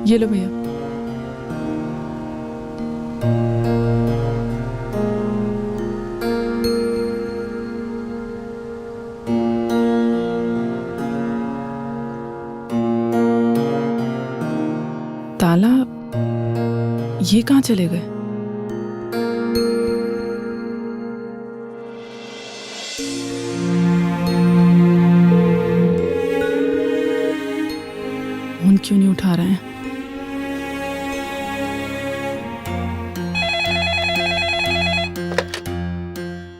ये लो भैया। ताला ये कहाँ चले गए? फोन क्यों नहीं उठा रहे हैं?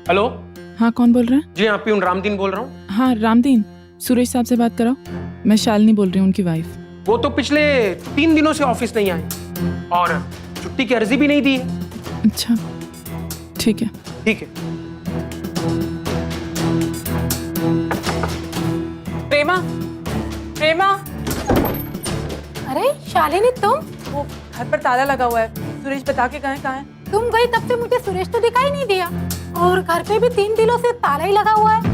हेलो। हाँ, कौन बोल रहे हैं? जी हाँ, प्यून रामदीन बोल रहा हूँ। हाँ रामदीन, सुरेश साहब से बात कराओ। मैं शालिनी बोल रही हूँ, उनकी वाइफ। वो तो पिछले 3 दिनों से ऑफिस नहीं आए और छुट्टी की अर्जी भी नहीं दी है। अच्छा, ठीक है। ठीक है। प्रेमा, प्रेमा। अरे शालिनी, तुम? वो घर पर ताला लगा हुआ है। सुरेश बता के गए कहाँ है? तुम गई तब से मुझे सुरेश तो दिखाई नहीं दिया, और घर पे भी 3 दिनों से ताला ही लगा हुआ है।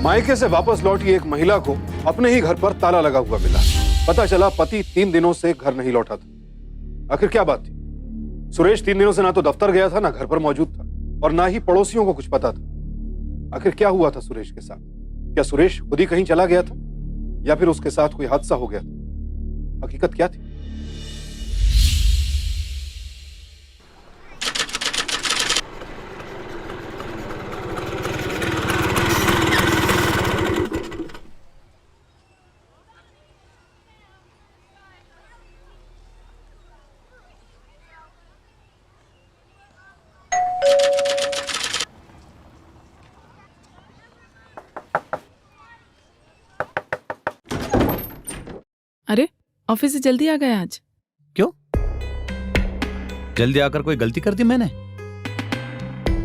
मायके से वापस लौटी एक महिला को अपने ही घर पर ताला लगा हुआ मिला। पता चला पति 3 दिनों से घर नहीं लौटा था। आखिर क्या बात थी? सुरेश 3 दिनों से ना तो दफ्तर गया था, ना घर पर मौजूद था, और ना ही पड़ोसियों को कुछ पता था। आखिर क्या हुआ था सुरेश के साथ? क्या सुरेश खुद ही कहीं चला गया था, या फिर उसके साथ कोई हादसा हो गया था? हकीकत क्या थी? अरे, ऑफिस से जल्दी आ गए आज? क्यों? जल्दी आकर कोई गलती कर दी मैंने?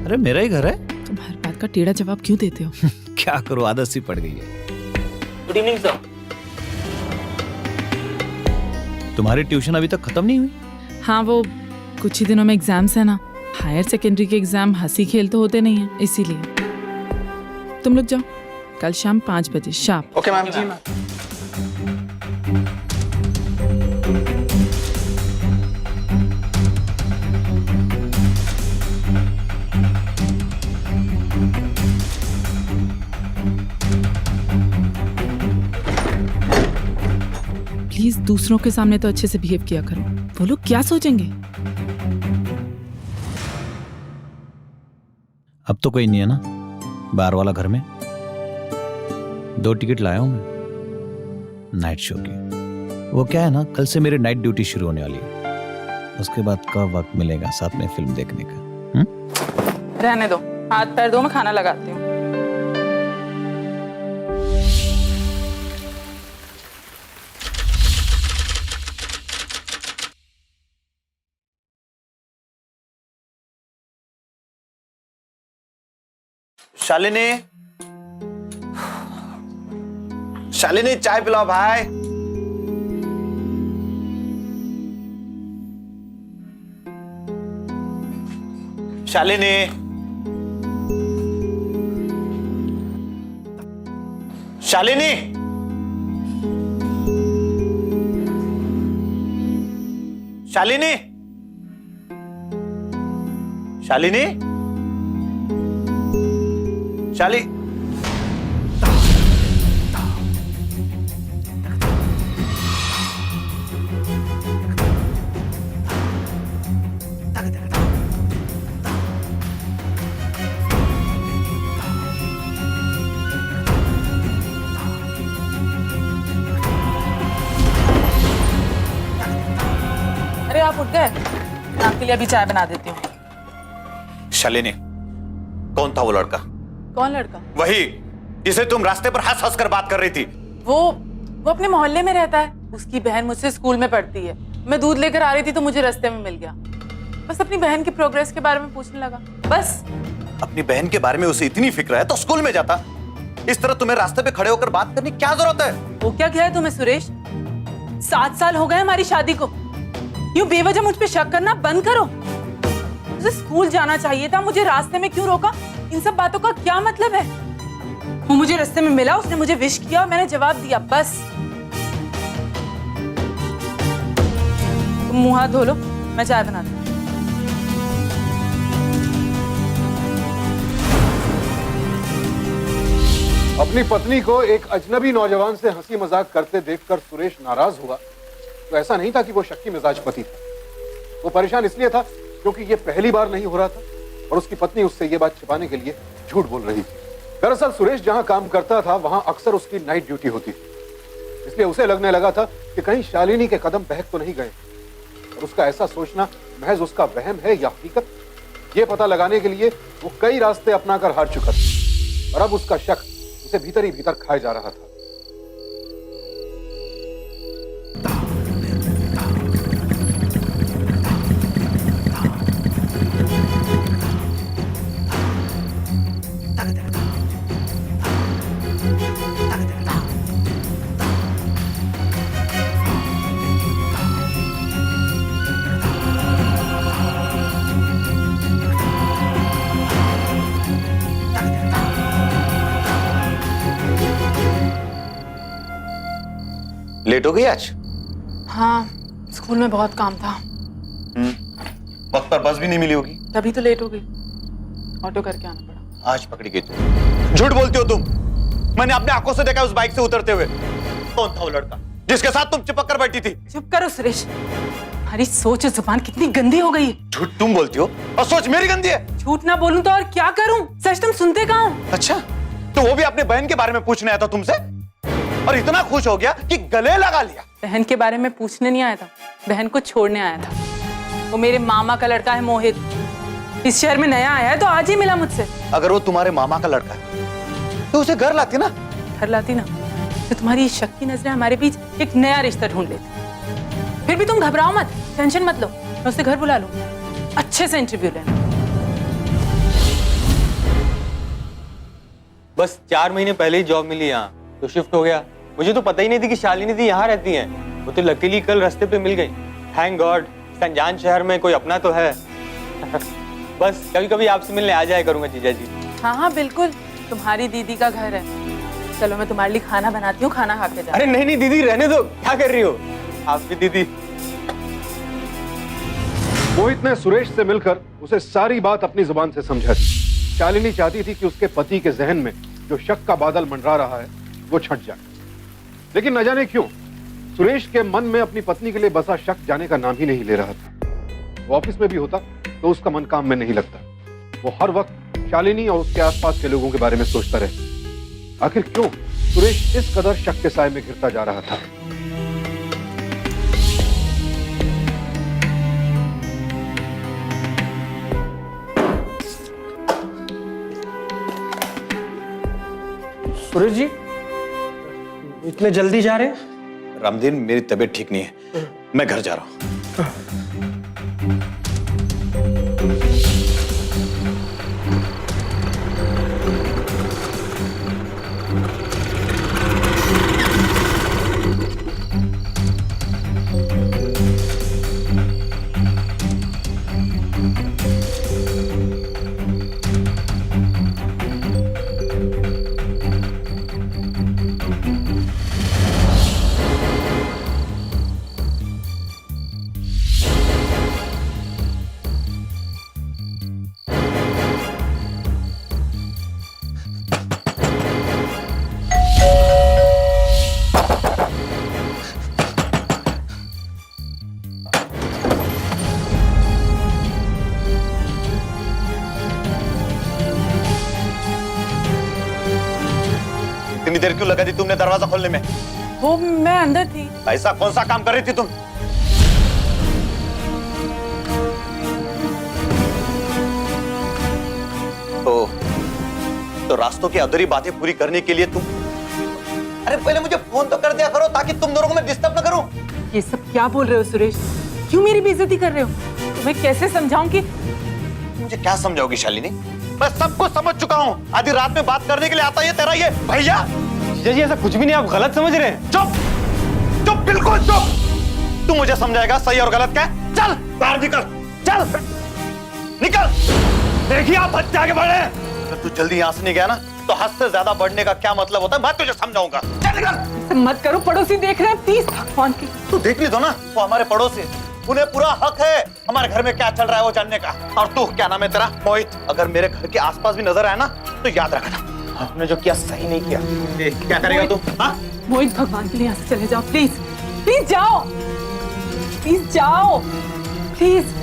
अरे मेरा ही घर है। तुम हर बात का टेढ़ा जवाब क्यों देते हो? क्या करूं, आदत सी पड़ गई है। Good evening sir. तुम्हारी ट्यूशन अभी तक खत्म नहीं हुई? हाँ, वो कुछ ही दिनों में एग्जाम्स है ना। हायर सेकेंडरी के एग्जाम हंसी खेल तो होते नहीं है, इसीलिए। तुम लोग जाओ, कल शाम 5 बजे शार्प। Okay ma'am. जी मैम। प्लीज दूसरों के सामने तो अच्छे से बिहेव किया करो। वो लोग क्या सोचेंगे? अब तो कोई नहीं है ना बाहर वाला घर में। 2 टिकट लाया हूं मैं नाइट शो की। वो क्या है ना, कल से मेरी नाइट ड्यूटी शुरू होने वाली है। उसके बाद कब वक्त मिलेगा साथ में फिल्म देखने का? रहने दो, हाथ पैर दो, मैं खाना लगाती हूँ। शालिनी, शालिनी चाय पिलाओ भाई। शालिनी, शालिनी, शालिनी, शालिनी, शाली अरे आप उठ गए? आपके लिए अभी चाय बना देती हूँ। शालिनी, कौन था वो लड़का? कौन लड़का? वही जिसे तुम रास्ते पर हंस हंस कर बात कर रही थी? वो अपने मोहल्ले में रहता है। उसकी बहन मुझसे स्कूल में पढ़ती है। मैं दूध लेकर आ रही थी तो मुझे रास्ते में मिल गया। बस अपनी बहन की प्रोग्रेस के बारे में पूछने लगा, बस। अपनी बहन के बारे में उसे इतनी फिक्र है तो स्कूल में जाता। इस तरह तुम्हें रास्ते पे खड़े होकर बात करने की क्या जरूरत है? वो क्या किया है तुम्हें सुरेश? 7 साल हो गए हमारी शादी को। यूं बेवजह मुझ पे शक करना बंद करो। मुझे स्कूल जाना चाहिए था, मुझे रास्ते में क्यों रोका? इन सब बातों का क्या मतलब है? वो मुझे रास्ते में मिला, उसने मुझे विश किया और मैंने जवाब दिया, बस। तुम मुंह हाथ धो लो, मैं चाय बनाती हूँ। अपनी पत्नी को एक अजनबी नौजवान से हंसी मजाक करते देखकर सुरेश नाराज हुआ तो ऐसा नहीं था कि वो शक्की मिजाज पति था। वो परेशान इसलिए था क्योंकि ये पहली बार नहीं हो रहा था और उसकी पत्नी उससे ये बात छिपाने के लिए झूठ बोल रही थी। दरअसल सुरेश जहां काम करता था वहां अक्सर उसकी नाइट ड्यूटी होती थी, इसलिए उसे लगने लगा था कि कहीं शालिनी के कदम बहक तो नहीं गए। और उसका ऐसा सोचना महज उसका वहम है या हकीकत, ये पता लगाने के लिए वो कई रास्ते अपनाकर हार चुका था और अब उसका शक उसे भीतर ही भीतर खाए जा रहा था। लेट हो गई आज? हाँ, स्कूल में बहुत काम था। वक्त पर बस भी नहीं मिली होगी, तभी तो लेट हो गई। ऑटो करके आना पड़ा। आज पकड़ी गई तुम। झूठ बोलती हो तुम। मैंने अपने आंखों से देखा उस बाइक से उतरते हुए। कौन था वो लड़का जिसके साथ तुम चिपक कर बैठी थी? चुप करो सुरेश, हमारी सोच और जुबान कितनी गंदी हो गई है। झूठ तुम बोलती हो और सोच मेरी गंदी है। झूठ ना बोलूं तो और क्या करूं? सच तुम सुनते कहाँ हो? अच्छा, तो वो भी अपने बहन के बारे में पूछने आया था तुमसे और इतना खुश हो गया कि गले लगा लिया। बहन के बारे में पूछने नहीं आया था, बहन को छोड़ने आया था। वो मेरे मामा का लड़का है मोहित। इस शहर में नया आया है तो आज ही मिला मुझसे। अगर वो तुम्हारे मामा का लड़का है तो उसे घर लाती ना। घर लाती ना तो तुम्हारी शक की नजरें हमारे बीच एक नया रिश्ता ढूंढ लेती। फिर भी तुम घबराओ मत, टेंशन मत लो, मैं उसे घर बुला लूं, अच्छे से इंटरव्यू लेना। बस 4 महीने पहले ही जॉब मिली यहाँ, तो शिफ्ट हो गया। मुझे तो पता ही नहीं थी कि शालिनी दी यहाँ रहती हैं। वो तो लकीली कल रास्ते पे मिल गई। थैंक गॉड, संजान शहर में कोई अपना तो है। बस कभी कभी आपसे मिलने आ जाया करूंगा जीजा जी। हाँ हाँ बिल्कुल, तुम्हारी दीदी का घर है। चलो मैं तुम्हारे लिए खाना बनाती हूँ, खाना खा के जाओ। अरे नहीं नहीं दीदी, रहने दो, क्या कर रही हो आप भी दीदी। मोहित ने सुरेश से मिलकर उसे सारी बात अपनी जुबान से समझा दी। शालिनी चाहती थी कि उसके पति के जहन में जो शक का बादल मंडरा रहा है वो छट जाए, लेकिन न जाने क्यों सुरेश के मन में अपनी पत्नी के लिए बसा शक जाने का नाम ही नहीं ले रहा था। वो ऑफिस में भी होता तो उसका मन काम में नहीं लगता। वो हर वक्त शालिनी और उसके आसपास के लोगों के बारे में सोचता रहता। आखिर क्यों सुरेश इस कदर शक के साए में गिरता जा रहा था? सुरेश जी, इतने जल्दी जा रहे हैं? रामदीन, मेरी तबीयत ठीक नहीं है, मैं घर जा रहा हूं। इतनी देर क्यों लगा दी तुमने दरवाजा खोलने में? वो मैं अंदर थी। ऐसा कौन सा काम कर रही थी तुम? तो रास्तों की अधूरी बातें पूरी करने के लिए तुम, अरे पहले मुझे फोन तो कर दिया करो ताकि तुम दोनों को मैं डिस्टर्ब न करूं। ये सब क्या बोल रहे हो सुरेश? क्यों मेरी बेइज्जती कर रहे हो? तुम्हें कैसे समझाऊं कि मुझे क्या समझाओगी शालिनी? मैं सब कुछ समझ चुका हूँ। आधी रात में बात करने के लिए आता ये तेरा ये भैया। जीजा जी ऐसा कुछ भी नहीं, आप गलत समझ रहे हैं। चुप चुप, बिल्कुल चुप। तू मुझे समझाएगा सही और गलत क्या है? चल बाहर निकल, चल निकल। देखिए आप बच्चे आगे बढ़े। अगर तू जल्दी यहाँ से नहीं गया ना तो हद से ज्यादा बढ़ने का क्या मतलब होता है मैं तुझे समझाऊंगा। चल निकल। मत करो, पड़ोसी देख रहे हैं। प्लीज भगवान की। तू देख ली दो ना, वो हमारे पड़ोसी, उन्हें पूरा हक है हमारे घर में क्या चल रहा है वो जानने का। और तू क्या नाम है तेरा? मोहित। अगर मेरे घर के आसपास भी नजर आया ना तो याद रखना आपने जो किया सही नहीं किया। क्या करेगा तू? मोहित भगवान के लिए यहाँ से चले जाओ प्लीज। प्लीज जाओ, प्लीज जाओ, प्लीज।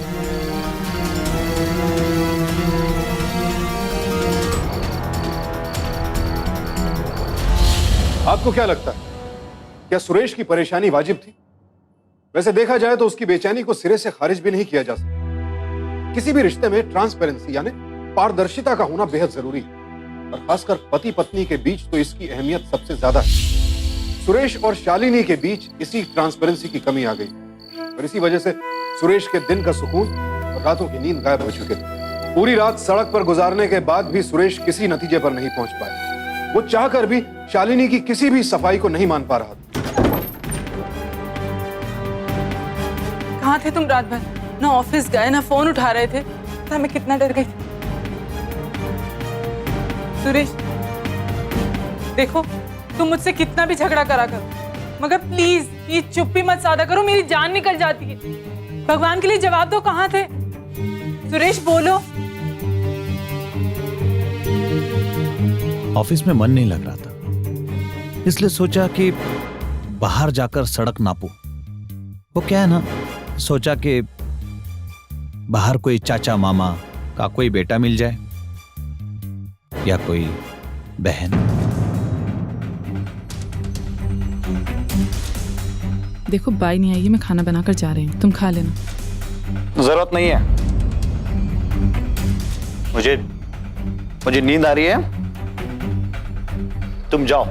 आपको क्या लगता है, क्या सुरेश की परेशानी वाजिब थी? वैसे देखा जाए तो उसकी बेचैनी को सिरे से खारिज भी नहीं किया जा सकता। किसी भी रिश्ते में ट्रांसपेरेंसी यानी पारदर्शिता का होना बेहद जरूरी है, और खासकर पति पत्नी के बीच तो इसकी अहमियत सबसे ज्यादा है। सुरेश और शालिनी के बीच इसी ट्रांसपेरेंसी की कमी आ गई, और इसी वजह से सुरेश के दिन का सुकून और रातों की नींद गायब हो चुके थे। पूरी रात सड़क पर गुजारने के बाद भी सुरेश किसी नतीजे पर नहीं पहुंच पाया। वो चाहकर भी शालिनी की किसी भी सफाई को नहीं मान पा रहा था। कहाँ थे तुम रात भर? ना ऑफिस गए, ना फोन उठा रहे थे। पता मैं कितना डर गई थी। सुरेश देखो, तुम मुझसे कितना भी झगड़ा करा करो, मगर प्लीज प्लीज चुप भी मत साधा करो, मेरी जान निकल जाती है। भगवान के लिए जवाब दो, कहाँ थे? सुरेश बोलो। ऑफिस में मन नहीं लग रहा था, इसलिए सोचा कि बाहर जाकर सड़क नापूं। वो क्या है ना, सोचा कि बाहर कोई चाचा मामा का कोई बेटा मिल जाए या कोई बहन। देखो बाई नहीं आई, मैं खाना बनाकर जा रही हूँ, तुम खा लेना। जरूरत नहीं है, मुझे नींद आ रही है, तुम जाओ।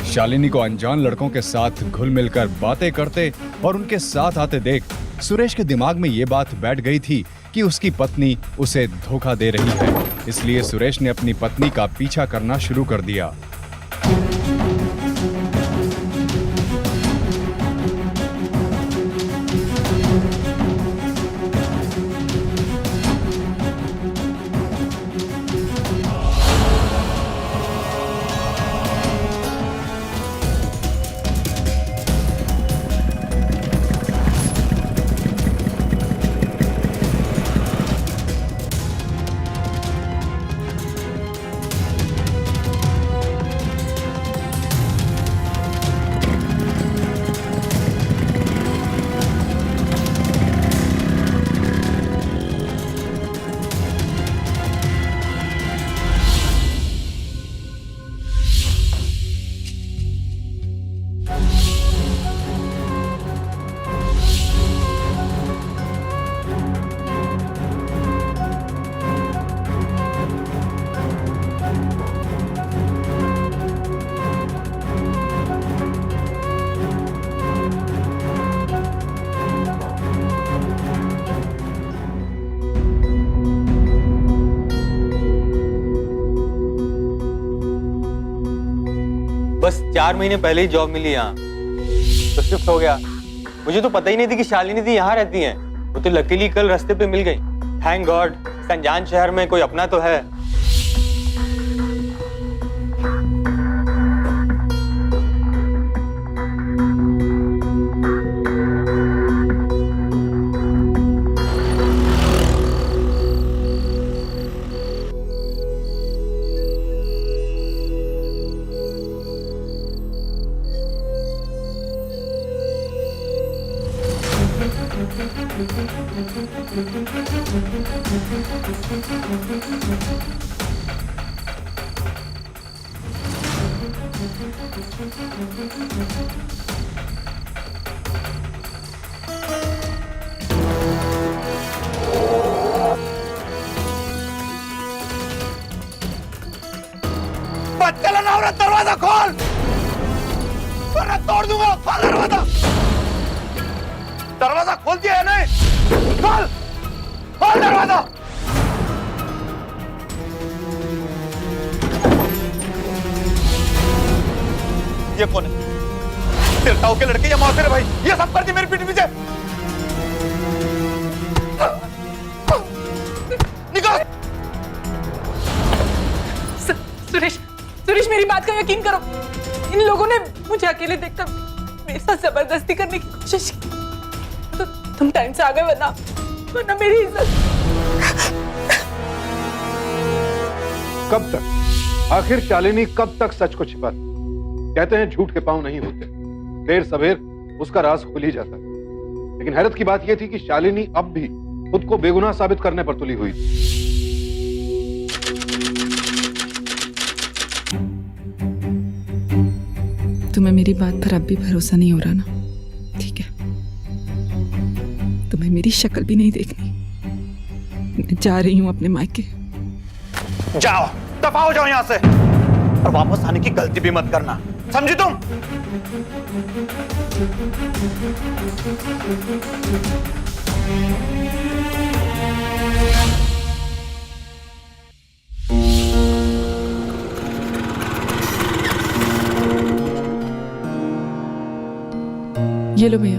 शालिनी को अनजान लड़कों के साथ घुल मिलकर बातें करते और उनके साथ आते देख सुरेश के दिमाग में ये बात बैठ गई थी कि उसकी पत्नी उसे धोखा दे रही है। इसलिए सुरेश ने अपनी पत्नी का पीछा करना शुरू कर दिया। बस 4 महीने पहले ही जॉब मिली यहाँ, तो शिफ्ट हो गया। मुझे तो पता ही नहीं थी कि शालिनी दी यहाँ रहती हैं। वो तो लकीली कल रास्ते पे मिल गई। थैंक गॉड, संजान शहर में कोई अपना तो है। चला ना औरत, दरवाजा खोल वरना तोड़ दूंगा। खोल दरवाजा, दरवाजा खोल दिया है नहीं? खोल खोल दरवाजा। ये कौन है? तेरे ताऊ के लड़के या मौसेरे भाई, ये सब कर दी मेरी पीठ पीछे। निकल। सुरेश, सुरेश मेरी बात का यकीन करो। इन लोगों ने मुझे अकेले देखकर मेरे साथ जबरदस्ती करने की कोशिश की। तो तुम टाइम से आ गए, वरना मेरी इज्जत। कब तक, आखिर शालिनी कब तक सच को छिपा? कहते हैं झूठ के पांव नहीं होते, देर सवेर उसका राज खुल ही जाता है। लेकिन हैरत की बात यह थी कि शालिनी अब भी खुद को बेगुनाह साबित करने पर तुली हुई थी। तुम्हें मेरी बात पर अब भी भरोसा नहीं हो रहा ना? ठीक है, तुम्हें मेरी शक्ल भी नहीं देखनी। मैं जा रही हूँ अपने मायके। जाओ, दफा हो जाओ यहां से, और वापस आने की गलती भी मत करना, समझी तुम? ये लो भैया।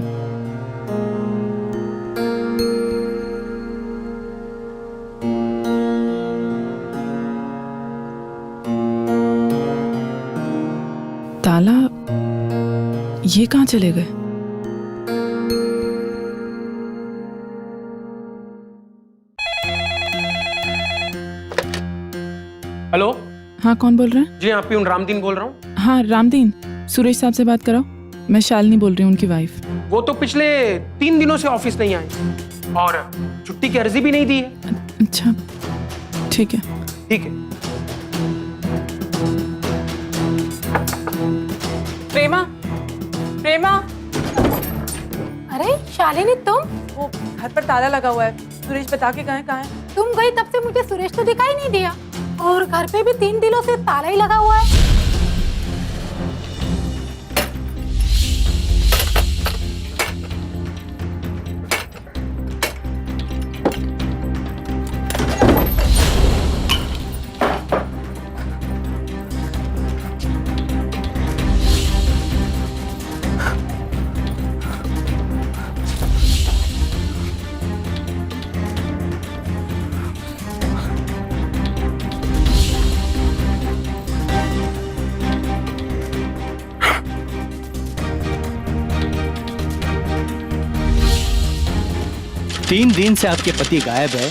ताला ये कहाँ चले गए? हेलो, हाँ, कौन बोल रहे हैं? जी हाँ, प्यून रामदीन बोल रहा हूँ। हाँ, रामदीन, सुरेश साहब से बात कराओ। मैं शालिनी बोल रही हूँ, उनकी वाइफ। वो तो पिछले 3 दिनों से ऑफिस नहीं आए और छुट्टी की अर्जी भी नहीं दी है। अच्छा, ठीक है। ठीक है। प्रेमा, प्रेमा, अरे शालिनी, तुम? वो घर पर ताला लगा हुआ है। सुरेश बता के गए कहाँ है? तुम गई तब से मुझे सुरेश तो दिखाई नहीं दिया, और घर पे भी 3 दिनों से ताला ही लगा हुआ है। तीन दिन से आपके पति गायब है,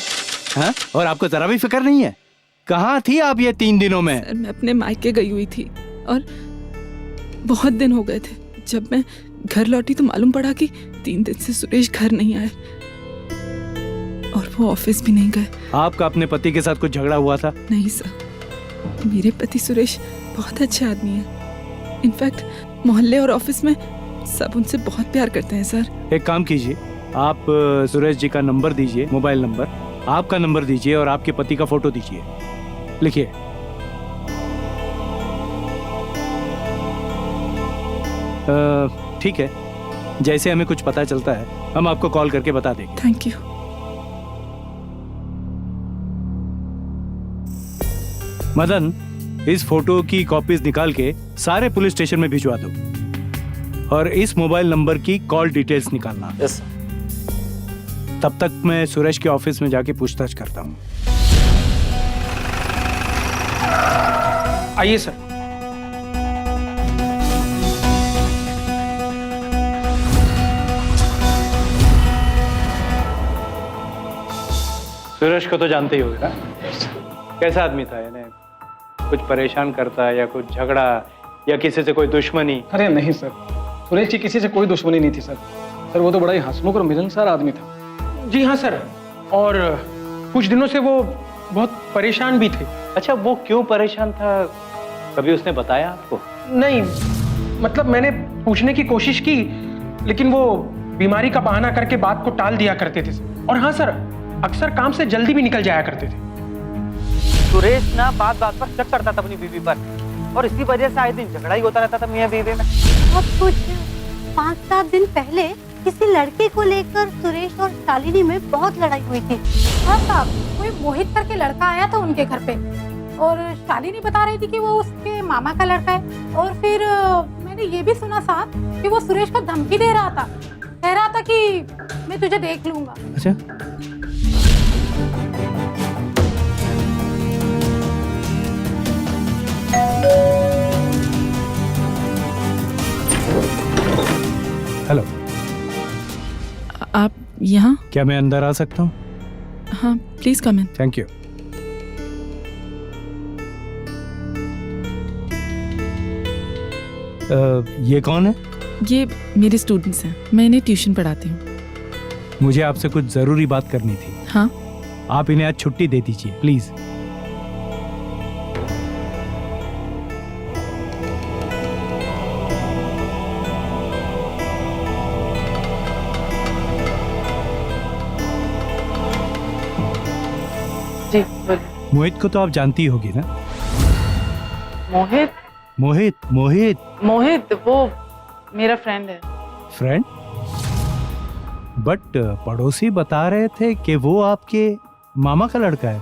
हाँ? और आपको जरा भी फिक्र नहीं है? कहाँ थी आप ये 3 दिनों में? सर, मैं अपने मायके गई हुई थी और बहुत दिन हो गए थे। जब मैं घर लौटी तो मालूम पड़ा कि 3 दिन से सुरेश घर नहीं आए और वो ऑफिस भी नहीं गए। आपका अपने पति के साथ कुछ झगड़ा हुआ था? नहीं सर, मेरे पति सुरेश बहुत अच्छे आदमी हैं। इनफैक्ट मोहल्ले और ऑफिस में सब उनसे बहुत प्यार करते हैं सर। एक काम कीजिए, आप सुरेश जी का नंबर दीजिए, मोबाइल नंबर, आपका नंबर दीजिए और आपके पति का फोटो दीजिए। लिखिए। ठीक है, जैसे हमें कुछ पता चलता है हम आपको कॉल करके बता देंगे। Thank you. मदन, इस फोटो की कॉपीज निकाल के सारे पुलिस स्टेशन में भिजवा दो और इस मोबाइल नंबर की कॉल डिटेल्स निकालना। यस। तब तक मैं सुरेश के ऑफिस में जाके पूछताछ करता हूँ। आइए सर। सुरेश को तो जानते ही होगे ना, कैसा आदमी था? यानी कुछ परेशान करता या कुछ झगड़ा या किसी से कोई दुश्मनी? अरे नहीं सर, सुरेश जी किसी से कोई दुश्मनी नहीं थी सर। सर वो तो बड़ा ही हंसमुख और मिलनसार आदमी था। जी हाँ सर, और कुछ दिनों से वो बहुत परेशान भी थे। अच्छा, वो क्यों परेशान था, कभी उसने बताया आपको? नहीं, मतलब मैंने पूछने की कोशिश की, लेकिन वो बीमारी का बहाना करके बात को टाल दिया करते थे। और हाँ सर, अक्सर काम से जल्दी भी निकल जाया करते थे। सुरेश ना बात बात पर शक करता था अपनी बीवी पर, और इसी वजह से आए दिन झगड़ा ही होता रहता था मियां बीवी में। अब कुछ 5-7 दिन पहले किसी लड़के को लेकर सुरेश और शालिनी में बहुत लड़ाई हुई थी। हाँ साहब, कोई मोहित करके लड़का आया था उनके घर पे, और शालिनी बता रही थी कि वो उसके मामा का लड़का है। और फिर मैंने ये भी सुना साहब कि वो सुरेश को धमकी दे रहा था, कह रहा था कि मैं तुझे देख लूंगा। अच्छा, हेलो, आप यहाँ? क्या मैं अंदर आ सकता हूँ? हाँ, please come in. Thank you. ये कौन है? ये मेरे स्टूडेंट्स हैं, मैं इन्हें ट्यूशन पढ़ाती हूँ। मुझे आपसे कुछ जरूरी बात करनी थी। हाँ, आप इन्हें आज छुट्टी दे दीजिए प्लीज। जी बोलिए। मोहित को तो आप जानती होगी ना? मोहित? मोहित मोहित मोहित वो मेरा फ्रेंड है। फ्रेंड? बट पड़ोसी बता रहे थे कि वो आपके मामा का लड़का है।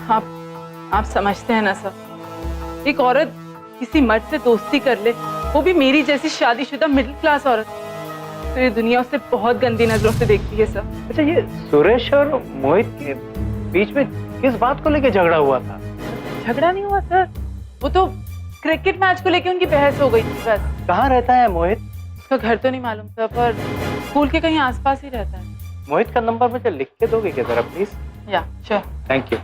आप समझते हैं ना सर, एक औरत किसी मर्द से दोस्ती कर ले, वो भी मेरी जैसी शादीशुदा मिडिल क्लास औरत, तो ये दुनिया उससे बहुत गंदी नजरों से देखती है सर। अच्छा, ये सुरेश और मोहित के बीच में किस बात को लेके झगड़ा हुआ था? झगड़ा नहीं हुआ सर, वो तो क्रिकेट मैच को लेके उनकी बहस हो गई थी बस। कहाँ रहता है मोहित? उसका घर तो नहीं मालूम सर, पर स्कूल के कहीं आसपास ही रहता है। मोहित का नंबर मुझे लिख के दोगे क्या जरा प्लीज? या श्योर। Thank you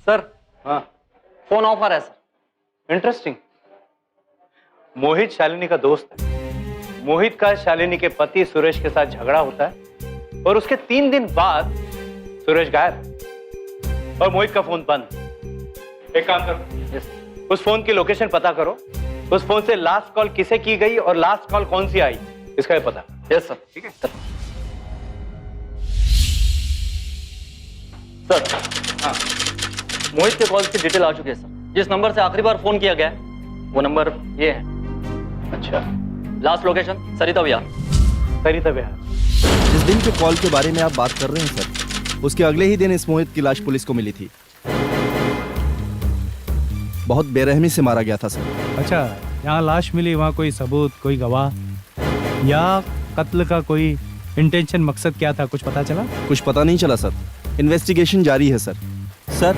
sir. हाँ, फोन ऑफर है सर। इंटरेस्टिंग। मोहित शालिनी का दोस्त है। मोहित का शालिनी के पति सुरेश के साथ झगड़ा होता है और उसके 3 दिन बाद सुरेश गायब और मोहित का फोन बंद। एक काम करो, उस फोन की लोकेशन पता करो, उस फोन से लास्ट कॉल किसे की गई और लास्ट कॉल कौन सी आई, इसका भी पता। Yes sir. ठीक है सर। सर, हाँ, मोहित के कॉल की डिटेल आ चुकी है सर। जिस नंबर से आखिरी बार फोन किया गया है वो नंबर ये है। अच्छा, लास्ट लोकेशन सरिता विहार। सरिता विहार। जिस दिन के कॉल के बारे में आप बात कर रहे हैं सर, उसके अगले ही दिन इस मोहित की लाश पुलिस को मिली थी। बहुत बेरहमी से मारा गया था सर। अच्छा, यहाँ लाश मिली, वहाँ कोई सबूत, कोई गवाह या कत्ल का कोई इंटेंशन, मकसद क्या था, कुछ पता चला? कुछ पता नहीं चला सर, इन्वेस्टिगेशन जारी है सर। सर,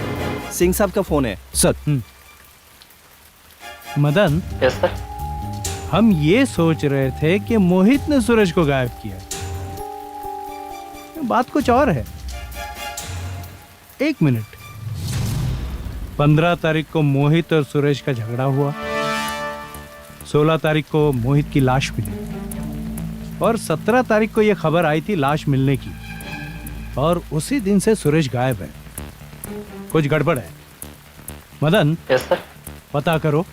सिंह साहब का फोन है सर। Madan, yes sir. हम ये सोच रहे थे कि मोहित ने सुरेश को गायब किया, बात कुछ और है। 1 मिनट, 15 तारीख को मोहित और सुरेश का झगड़ा हुआ, 16 तारीख को मोहित की लाश मिली और 17 तारीख को यह खबर आई थी लाश मिलने की, और उसी दिन से सुरेश गायब है। कुछ गड़बड़ है। Madan, yes sir. पता करो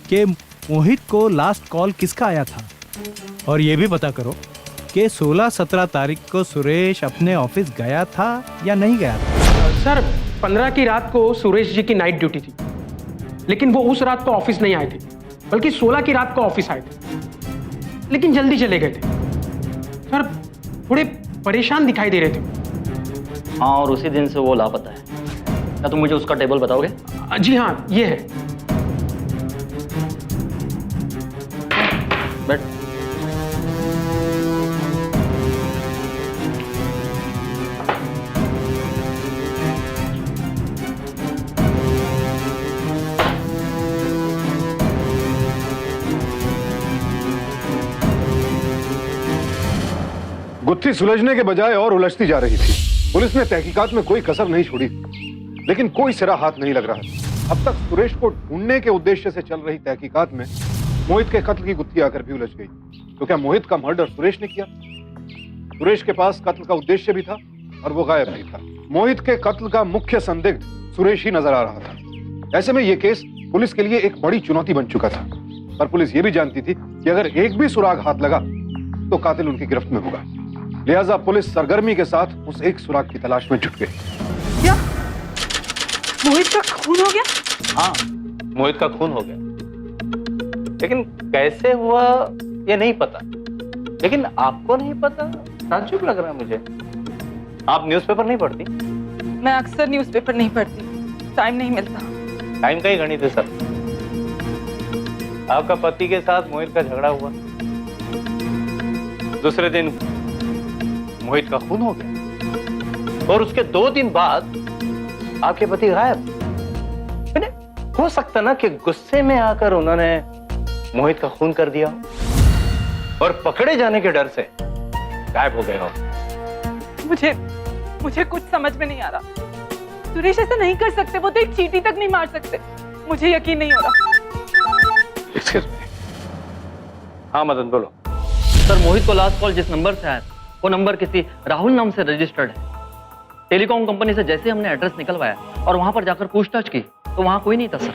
कि मोहित को लास्ट कॉल किसका आया था, और यह भी पता करो कि 16-17 तारीख को सुरेश अपने ऑफिस गया था या नहीं गया था। सर, 15 की रात को सुरेश जी की नाइट ड्यूटी थी, लेकिन वो उस रात को ऑफिस नहीं आए थे, बल्कि 16 की रात को ऑफिस आए थे, लेकिन जल्दी चले गए थे। सर, थोड़े परेशान दिखाई दे रहे थे। हाँ, और उसी दिन से वो लापता है। क्या तुम मुझे उसका टेबल बताओगे? जी हाँ, ये है। बैठ। गुत्थी सुलझने के बजाय और उलझती जा रही थी। पुलिस ने तहकीकात में कोई कसर नहीं छोड़ी, लेकिन कोई सिरा हाथ नहीं लग रहा। अब तक सुरेश को ढूंढने के उद्देश्य से चल रही तहकीकात में मोहित के कत्ल की गुत्थी आकर भी उलझ गई। तो क्या मोहित का मर्डर सुरेश ने किया? सुरेश के पास कत्ल का उद्देश्य भी था और वो गायब भी था। मोहित के कत्ल का मुख्य संदिग्ध सुरेश ही नजर आ रहा था। ऐसे में यह केस पुलिस के लिए एक बड़ी चुनौती बन चुका था। पर पुलिस ये भी जानती थी कि अगर एक भी सुराग हाथ लगा तो कातिल उनकी गिरफ्त में होगा। लिहाजा पुलिस सरगर्मी के साथ उस एक सुराग की तलाश में जुट गई। क्या मोहित का खून हो गया? हाँ, मोहित का खून हो गया, लेकिन कैसे हुआ ये नहीं पता। लेकिन आपको नहीं पता, ताज्जुब लग रहा है मुझे। आप न्यूज़पेपर नहीं पढ़ती? मैं अक्सर न्यूज़पेपर नहीं पढ़ती, टाइम नहीं मिलता। टाइम का ही गणित है सर। आपका पति के साथ मोहित का झगड़ा हुआ, दूसरे दिन मोहित का खून हो गया और उसके 2 दिन बाद आपके पति गायब। हो सकता ना कि गुस्से में आकर उन्होंने मोहित का खून कर दिया और पकड़े जाने के डर से गायब हो गए हो। मुझे कुछ समझ में नहीं आ रहा। सुरेश ऐसा नहीं कर सकते, वो तो एक चींटी तक नहीं मार सकते। मुझे यकीन नहीं हो रहा। Excuse me. हाँ मदन बोलो। सर, मोहित को लास्ट कॉल जिस नंबर से आया वो नंबर किसी राहुल नाम से रजिस्टर्ड है। टेलीकॉम कंपनी से जैसे हमने एड्रेस निकलवाया और वहां पर जाकर पूछताछ की तो वहां कोई नहीं था सर।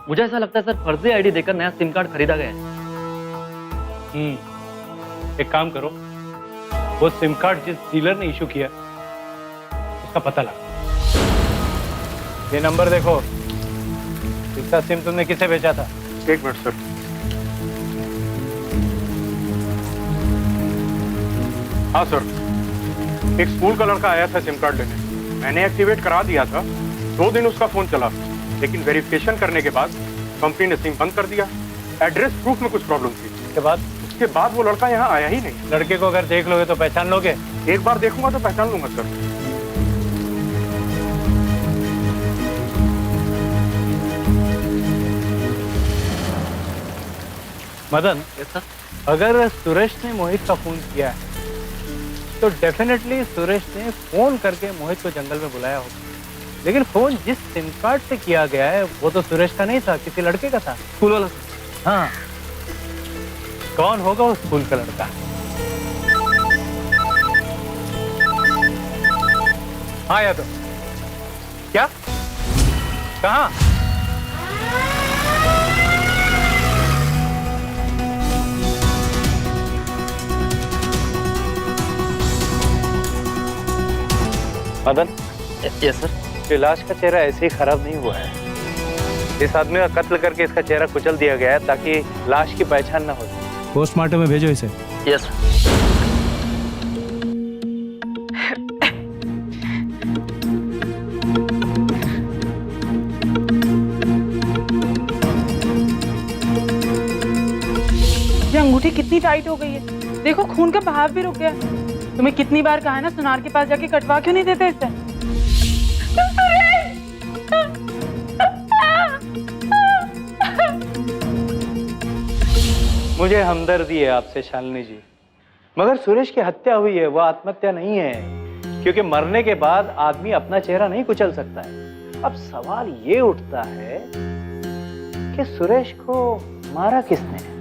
मुझे ऐसा लगता है सर, फर्जी आईडी देकर नया सिम कार्ड खरीदा गया है। एक काम करो, वो सिम कार्ड जिस डीलर ने इशू किया उसका पता लगा। ये नंबर देखो, इसका सिम तुमने किसे बेचा था? 1 मिनट सर। हाँ सर, एक स्कूल का लड़का आया था सिम कार्ड लेने। मैंने एक्टिवेट करा दिया था। 2 दिन उसका फोन चला, लेकिन वेरिफिकेशन करने के बाद कंपनी ने सिम बंद कर दिया। एड्रेस प्रूफ में कुछ प्रॉब्लम थी। उसके बाद वो लड़का यहाँ आया ही नहीं। लड़के को अगर देख लोगे तो पहचान लोगे? एक बार देखूंगा तो पहचान लूंगा सर। मदन, अगर सुरेश ने मोहित का फोन किया है तो डेफिनेटली सुरेश ने फोन करके मोहित को जंगल में बुलाया होगा। लेकिन फोन जिस सिम कार्ड से किया गया है वो तो सुरेश का नहीं था, किसी लड़के का था। स्कूल वाला। हाँ, कौन होगा उस स्कूल का लड़का? हाँ या तो क्या? कहाँ? Madan, yes sir. ये लाश का चेहरा ऐसे ही खराब नहीं हुआ है। इस आदमी का कत्ल करके इसका चेहरा कुचल दिया गया है ताकि लाश की पहचान ना हो। पोस्टमार्टम में भेजो इसे। यस। ये अंगूठी कितनी टाइट हो गई है, देखो खून का बहाव भी रुक गया। तुम्हें कितनी बार कहा है ना, सुनार के पास जाके कटवा क्यों नहीं देते इसे? मुझे हमदर्दी है आपसे शालिनी जी, मगर सुरेश की हत्या हुई है, वो आत्महत्या नहीं है। क्योंकि मरने के बाद आदमी अपना चेहरा नहीं कुचल सकता है। अब सवाल ये उठता है कि सुरेश को मारा किसने?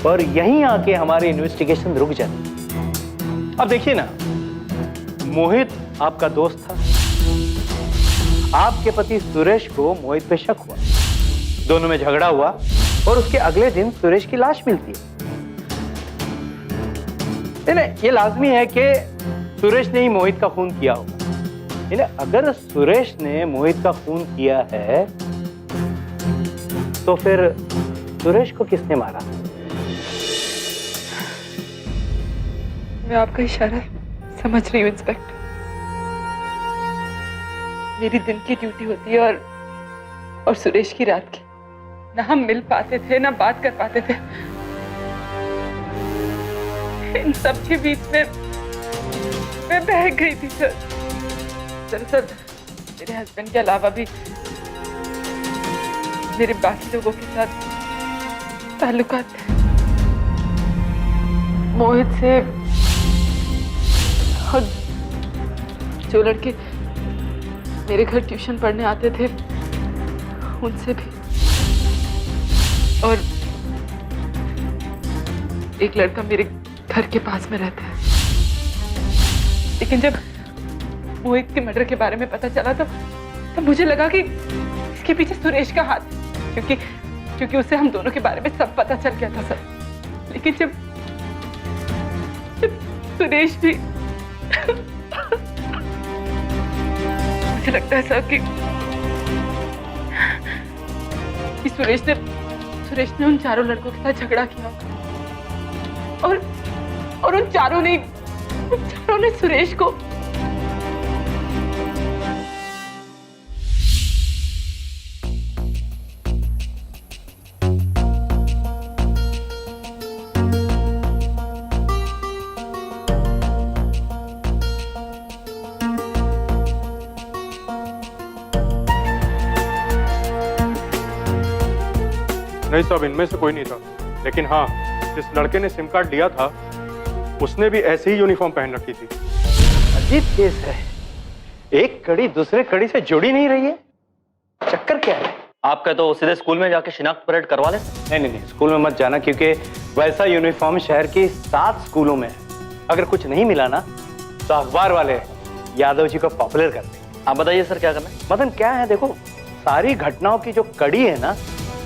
और यहीं आके हमारी इन्वेस्टिगेशन रुक जाती। अब देखिए ना, मोहित आपका दोस्त था। आपके पति सुरेश को मोहित पे शक हुआ, दोनों में झगड़ा हुआ और उसके अगले दिन सुरेश की लाश मिलती है। ये लाजमी है कि सुरेश ने ही मोहित का खून किया होगा। अगर सुरेश ने मोहित का खून किया है तो फिर सुरेश को किसने मारा? मैं आपका इशारा समझ रही हूँ इंस्पेक्टर। मेरी दिन की ड्यूटी होती है और सुरेश की रात की। ना हम मिल पाते थे ना बात कर पाते थे। इन सब के बीच में मैं बह गई थी सर। दरअसल मेरे हस्बैंड के अलावा भी मेरे बाकी लोगों के साथ ताल्लुकात थे। मोहित से और जो लड़के मेरे घर ट्यूशन पढ़ने आते थे उनसे भी। और एक लड़का मेरे घर के पास में रहता है। लेकिन जब मोहित के मर्डर के बारे में पता चला तो मुझे लगा कि इसके पीछे सुरेश का हाथ है, क्योंकि उसे हम दोनों के बारे में सब पता चल गया था सर। लेकिन जब सुरेश भी मुझे लगता है सर कि सुरेश ने उन चारों लड़कों के साथ झगड़ा किया और उन चारों ने सुरेश को नहीं साहब, इनमें से कोई नहीं था। लेकिन हाँ, जिस लड़के ने सिम कार्ड लिया था उसने भी ऐसी ही यूनिफॉर्म पहन रखी थी। अजीब केस है, एक कड़ी दूसरे कड़ी से जुड़ी नहीं रही है। चक्कर क्या है? आपका तो सीधे स्कूल में जाके शिनाख्त परेड करवा ले। नहीं, स्कूल में मत जाना, क्योंकि वैसा यूनिफॉर्म शहर की 7 स्कूलों में है। अगर कुछ नहीं मिला ना तो अखबार वाले यादव जी को पॉपुलर करते हैं। आप बताइए सर क्या करना है? मदन क्या है, देखो सारी घटनाओं की जो कड़ी है ना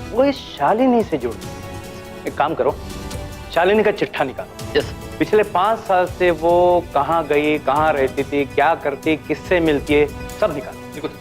वो इस शालिनी से जुड़ी। एक काम करो, शालिनी का चिट्ठा निकालो। यस। पिछले 5 साल से वो कहाँ गई, कहाँ रहती थी, क्या करती, किससे मिलती है, सब निकालो। बिल्कुल।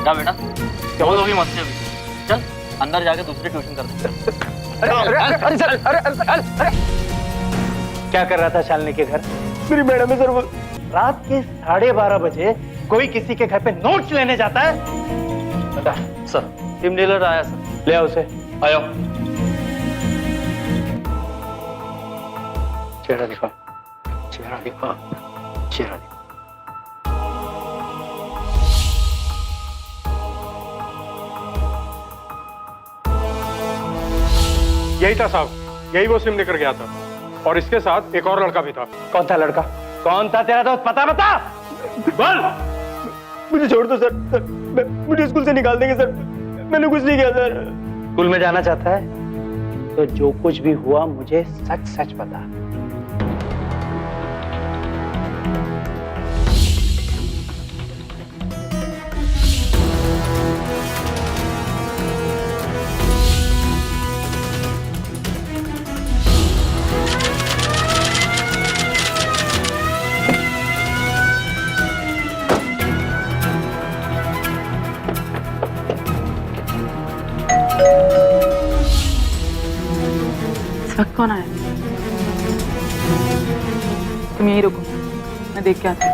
जा बेटा, बहुत होगी मस्ती अभी। चल अंदर जाके दूसरी ट्यूशन कर दे। अरे क्या कर रहा था शालिनी के घर? मेरी मैडम है सर, वो रात के 12:30 बजे कोई किसी के घर पे नोट्स लेने जाता है? सर टीम डीलर आया सर। ले आओ उसे। आयो। चेहरा दिखा, चेहरा दिखा, चेहरा दिखा। यही था साहब, यही वो सिम लेकर गया था और इसके साथ एक और लड़का भी था। कौन था लड़का? कौन था तेरा दोस्त? पता बता। बोल। मुझे छोड़ दो सर, मुझे स्कूल से निकाल देंगे सर, मैंने कुछ नहीं किया सर। स्कूल में जाना चाहता है तो जो कुछ भी हुआ मुझे सच सच बता। इस वक्त कौन आया? तुम यहीं रुको, मैं देख के आती हूँ।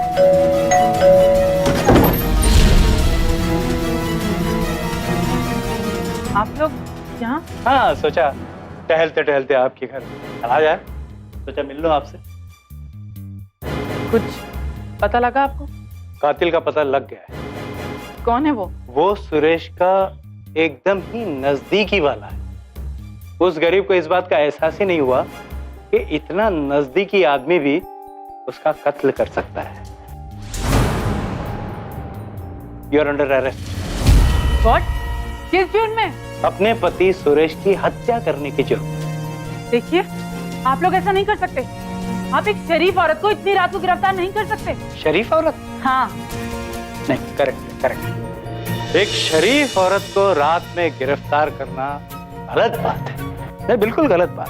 आप लोग यहाँ? हाँ, सोचा टहलते टहलते आपके घर आ जाए, सोचा मिल लो आपसे। कुछ पता लगा आपको? कातिल का पता लग गया है। कौन है वो? वो सुरेश का एकदम ही नजदीकी वाला है। उस गरीब को इस बात का एहसास ही नहीं हुआ कि इतना नजदीकी आदमी भी उसका कत्ल कर सकता है। You are under arrest. What? किस जुर्म में? अपने पति सुरेश की हत्या करने की जुर्म। देखिए, आप लोग ऐसा नहीं कर सकते। आप एक शरीफ औरत को इतनी रात को गिरफ्तार नहीं कर सकते। शरीफ औरत? हाँ। नहीं, करेक्ट करेक्ट। एक शरीफ औरत को रात में गिरफ्तार करना गलत बात है। नहीं, बिल्कुल गलत बात।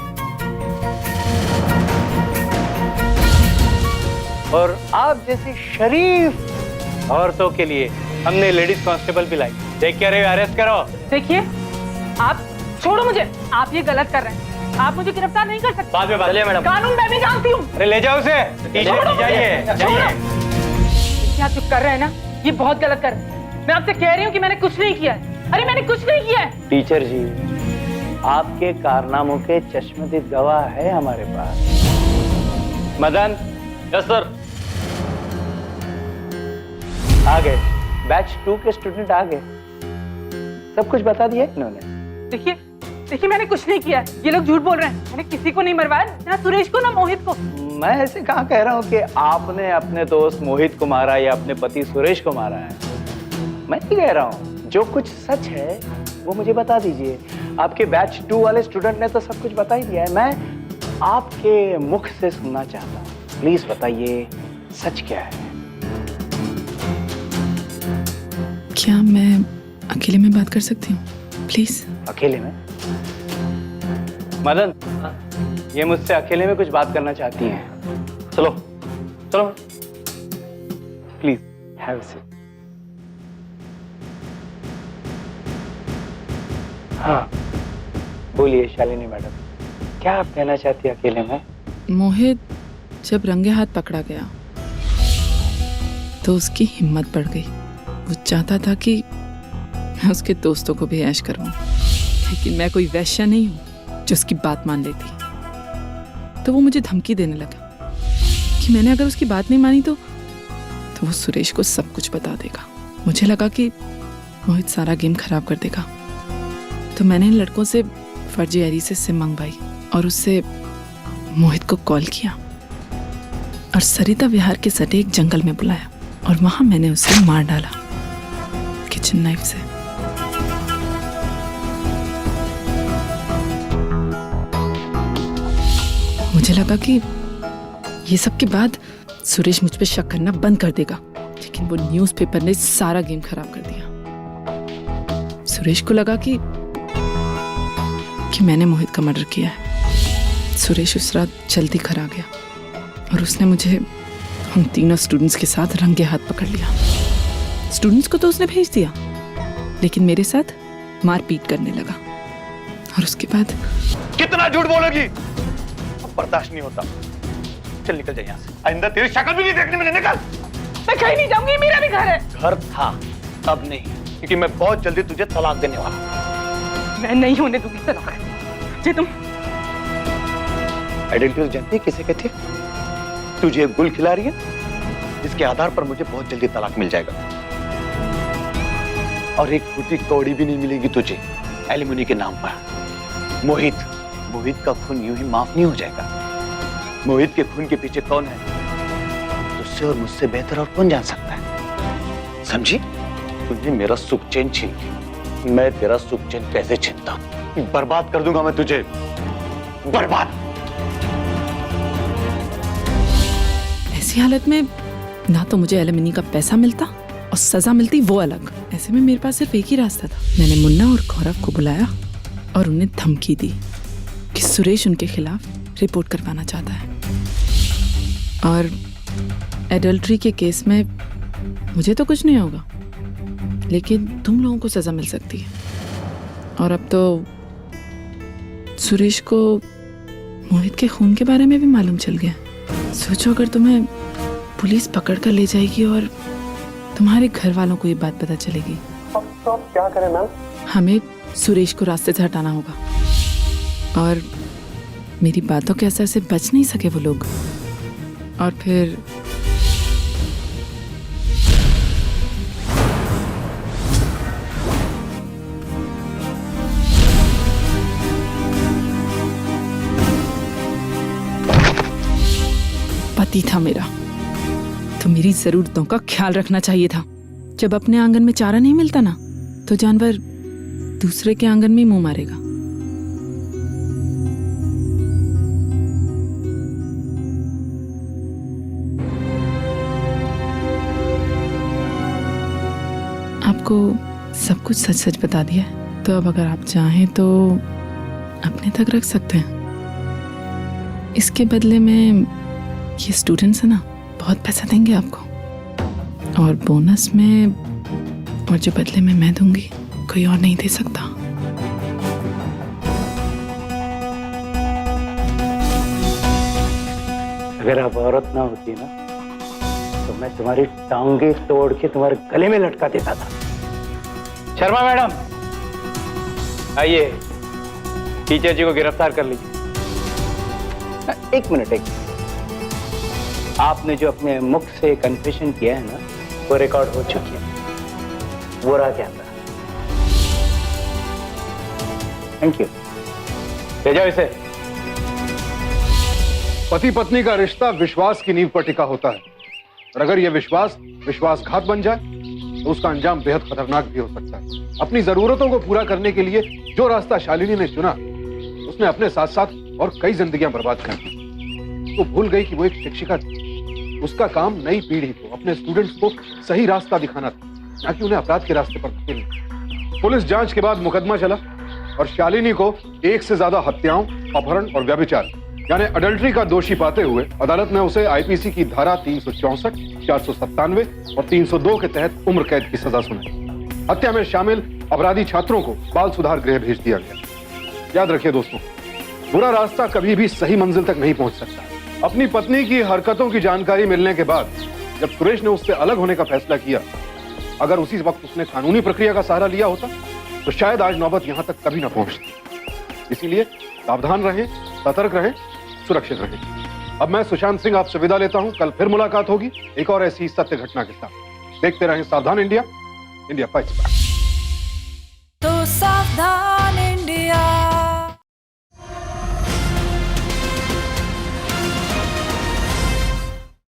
और आप जैसी शरीफ औरतों के लिए हमने लेडीज कांस्टेबल भी लाई। देख क्या रहे हो, अरेस्ट करो। देखिए, आप छोड़ो मुझे, आप ये गलत कर रहे हैं। आप मुझे गिरफ्तार नहीं कर सकते। बाद में चलिए मैडम। कानून मैं भी जानती हूँ। अरे ले जाओ उसे। छोड़ो मुझे। जाइए जाइए। क्या चुप कर रहे हैं ना, ये बहुत गलत कर रहे हैं। मैं आपसे कह रही हूँ कि मैंने कुछ नहीं किया है। अरे मैंने कुछ नहीं किया है। टीचर जी, आपके कारनामों के चश्मदीद गवाह है हमारे पास। मदन। Yes sir. आ गए, बैच 2 के स्टूडेंट आ गए। सब कुछ बता दिया इन्होंने। देखिए देखिए, मैंने कुछ नहीं किया है। ये लोग झूठ बोल रहे हैं। मैंने किसी को नहीं मरवाया, ना सुरेश को ना मोहित को। मैं ऐसे कहाँ कह रहा हूँ कि आपने अपने दोस्त मोहित को मारा या अपने पति सुरेश को मारा है। मैं नहीं कह रहा हूँ, जो कुछ सच है वो मुझे बता दीजिए। आपके बैच 2 वाले स्टूडेंट ने तो सब कुछ बता ही दिया है। मैं आपके मुख से सुनना चाहता हूँ। प्लीज बताइए, सच क्या है? क्या मैं अकेले में बात कर सकती हूँ प्लीज? अकेले में? मदन, ये मुझसे अकेले में कुछ बात करना चाहती हैं। चलो चलो, प्लीज हैव अ सीट। हाँ बोलिए शालिनी मैडम, क्या आप कहना चाहती है अकेले में? मोहित जब रंगे हाथ पकड़ा गया तो उसकी हिम्मत बढ़ गई। वो चाहता था कि मैं उसके दोस्तों को भी ऐश करवाऊं, लेकिन मैं कोई वैश्या नहीं हूं जो उसकी बात मान लेती। तो वो मुझे धमकी देने लगा कि मैंने अगर उसकी बात नहीं मानी तो वो सुरेश को सब कुछ बता देगा। मुझे लगा कि मोहित सारा गेम खराब कर देगा, तो मैंने इन लड़कों से फर्जी आईडी से सिम मंगवाई और उससे मोहित को कॉल किया और सरिता विहार के सटे एक जंगल में बुलाया और वहां मैंने उसे मार डाला किचन नाइफ से। मुझे लगा कि ये सब के बाद सुरेश मुझ पे शक करना बंद कर देगा, लेकिन वो न्यूज़पेपर ने सारा गेम खराब कर दिया। सुरेश को लगा कि मैंने मोहित का मर्डर किया है। सुरेश उस रात जल्दी घर आ गया और उसने मुझे हम तीनों स्टूडेंट्स के साथ रंगे हाथ पकड़ लिया। स्टूडेंट्स को तो उसने भेज दिया, लेकिन मेरे साथ मारपीट करने लगा और उसके बाद। कितना झूठ बोलोगी? बर्दाश्त नहीं होता। चल निकल जाए यहाँ से। आइंदा तेरी शक्ल भी नहीं देखने मिले। निकल। मैं कहीं नहीं जाऊंगी, मेरा भी घर है। घर था, अब नहीं, क्योंकि मैं बहुत जल्दी तुझे तलाक देने वाला हूँ। मैं नहीं होने दूंगी तलाक। जी तुम आइडेंटिटी जानती है किसे कहती है? तुझे एक गुल खिला रही है जिसके आधार पर मुझे बहुत जल्दी तलाक मिल जाएगा और एक फूटी कौड़ी भी नहीं मिलेगी तुझे एलिमनी के नाम पर। मोहित का खून यूं ही माफ नहीं हो जाएगा। मोहित के खून के पीछे कौन है, तुझसे और मुझसे बेहतर और कौन जान सकता है? समझी? तुझे मेरा सुख चैन छीन लिया, मैं तेरा सुख चैन कैसे छीनता हूं? बर्बाद कर दूंगा मैं तुझे, बर्बाद। ऐसी हालत में ना तो मुझे एलिमनी का पैसा मिलता और सजा मिलती वो अलग। ऐसे में मेरे पास सिर्फ एक ही रास्ता था। मैंने मुन्ना और गौरव को बुलाया और उन्हें धमकी दी कि सुरेश उनके खिलाफ रिपोर्ट करवाना चाहता है और एडल्ट्री के केस में मुझे तो कुछ नहीं होगा, लेकिन तुम लोगों को सजा मिल सकती है। और अब तो सुरेश को मोहित के खून के बारे में भी मालूम चल गया। सोचो अगर तुम्हें पुलिस पकड़ कर ले जाएगी और तुम्हारे घर वालों को ये बात पता चलेगी तो आप क्या करें मैम? हमें सुरेश को रास्ते से हटाना होगा और मेरी बातों के असर से बच नहीं सके वो लोग। और फिर पति था मेरा, तो मेरी जरूरतों का ख्याल रखना चाहिए था। जब अपने आंगन में चारा नहीं मिलता ना, तो जानवर दूसरे के आंगन में ही मुंह मारेगा। आपको सब कुछ सच सच बता दिया है, तो अब अगर आप चाहें तो अपने तक रख सकते हैं। इसके बदले में ये स्टूडेंट्स है ना, बहुत पैसा देंगे आपको और बोनस में और जो बदले में मैं दूंगी कोई और नहीं दे सकता। अगर आप औरत ना होती ना तो मैं तुम्हारी टांगे तोड़ के तुम्हारे गले में लटका देता था। शर्मा मैडम, आइए, टीचर जी को गिरफ्तार कर लीजिए। एक मिनट। आपने जो अपने मुख से कन्फेशन किया है ना, वो रिकॉर्ड हो चुकी है। वो रहा कैमरा। Thank you. ले जाओ इसे। पति पत्नी का रिश्ता विश्वास की नींव पर टिका होता है, और अगर यह विश्वास विश्वासघात बन जाए तो उसका अंजाम बेहद खतरनाक भी हो सकता है। अपनी जरूरतों को पूरा करने के लिए जो रास्ता शालिनी ने चुना, उसने अपने साथ साथ और कई जिंदगियां बर्बाद कर दी। वो भूल गई कि वो एक शिक्षिका थी। उसका काम नई पीढ़ी को, अपने स्टूडेंट्स को सही रास्ता दिखाना था, ना कि उन्हें अपराध के रास्ते पर धकेलना। पुलिस जांच के बाद मुकदमा चला और शालिनी को एक से ज्यादा हत्याओं, अपहरण और व्यभिचार यानी अडल्ट्री का दोषी पाते हुए अदालत ने उसे आईपीसी की धारा 364, 497 और 302 के तहत उम्र कैद की सजा सुनाई। हत्या में शामिल अपराधी छात्रों को बाल सुधार गृह भेज दिया गया। याद रखिए दोस्तों, बुरा रास्ता कभी भी सही मंजिल तक नहीं पहुंच सकता। अपनी पत्नी की हरकतों की जानकारी मिलने के बाद जब सुरेश ने उससे अलग होने का फैसला किया, अगर उसी वक्त उसने कानूनी प्रक्रिया का सहारा लिया होता तो शायद आज नौबत यहां तक कभी ना पहुंचती। इसीलिए सावधान रहें, सतर्क रहें, सुरक्षित रहें। अब मैं सुशांत सिंह आपसे विदा लेता हूं। कल फिर मुलाकात होगी एक और ऐसी सत्य घटना के साथ। देखते रहें सावधान इंडिया, इंडिया फाइट्स बैक।